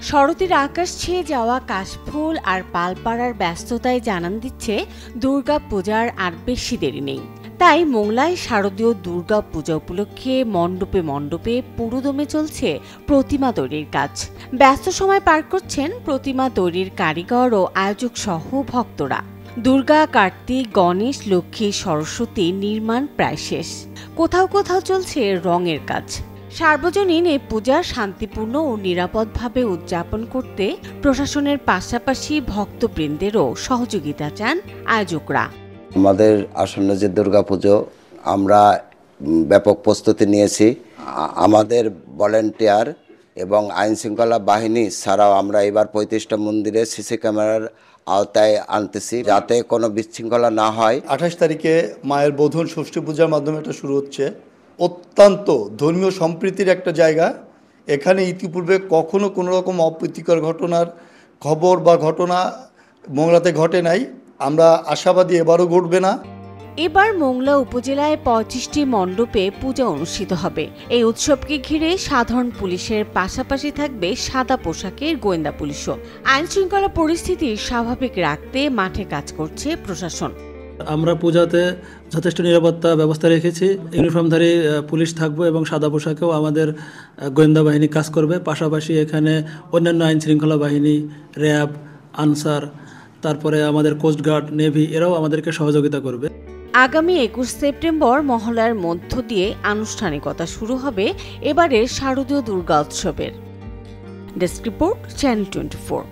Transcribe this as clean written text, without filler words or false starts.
শরতের আকাশ ছেয়ে যাওয়া কাশফুল আর পালপাড়ার ব্যস্ততায় জানান দিচ্ছে দুর্গা পূজার আর বেশি দেরি নেই। তাই মোংলায় শারদীয় দুর্গা পূজা উপলক্ষে মণ্ডপে মণ্ডপে পুরোদমে চলছে প্রতিমা তৈরির কাজ। ব্যস্ত সময় পার করছেন প্রতিমা তৈরির কারিগর ও আয়োজক সহ ভক্তরা। দুর্গা, কার্তিক, গণেশ, লক্ষ্মী, সরস্বতী নির্মাণ প্রায় শেষ। কোথাও কোথাও চলছে রঙের কাজ। সার্বজনীন এই পূজা শান্তিপূর্ণ ও নিরাপদভাবে উদযাপন করতে প্রশাসনের পাশাপাশি ভক্তবৃন্দেরও সহযোগিতা চান আয়োজকরা। আমাদের আসন্ন যে দুর্গাপুজো আমরা ব্যাপক প্রস্তুতি নিয়েছি। আমাদের ভলেন্টিয়ার এবং আইন শৃঙ্খলা বাহিনী ছাড়াও আমরা এবার 35টা মন্দিরে সিসি ক্যামেরার আওতায় আনতেছি, যাতে কোনো বিশৃঙ্খলা না হয়। 28 তারিখে মায়ের বোধন ষষ্ঠী পূজার মাধ্যমে এটা শুরু হচ্ছে। অত্যন্ত ধর্মীয় সম্প্রীতির একটা জায়গা। এখানে ইতিপূর্বে কখনো কোনো রকম অপ্রীতিকর ঘটনার খবর বা ঘটনা মোংলাতে ঘটে নাই। আমরা আশাবাদী এবারও ঘটবে না। এবার মোংলা উপজেলায় 25টি মণ্ডপে পূজা অনুষ্ঠিত হবে। এই উৎসবকে ঘিরে সাধারণ পুলিশের পাশাপাশি থাকবে সাদা পোশাকের গোয়েন্দা পুলিশও। আইন শৃঙ্খলা পরিস্থিতি স্বাভাবিক রাখতে মাঠে কাজ করছে প্রশাসন। আমরা পূজাতে যথেষ্ট নিরাপত্তা ব্যবস্থা রেখেছি। ইউনিফর্মধারী পুলিশ থাকবে এবং সাদা পোশাকেও আমাদের গোয়েন্দা বাহিনী কাজ করবে। পাশাপাশি এখানে অন্যান্য আইন শৃঙ্খলা বাহিনী, র্যাব, আনসার, তারপরে আমাদের কোস্টগার্ড, নেভি এরাও আমাদেরকে সহযোগিতা করবে। আগামী 21 সেপ্টেম্বর মহলার মধ্য দিয়ে আনুষ্ঠানিকতা শুরু হবে এবারের শারদীয় দুর্গা উৎসবের। Desk report, channel 24।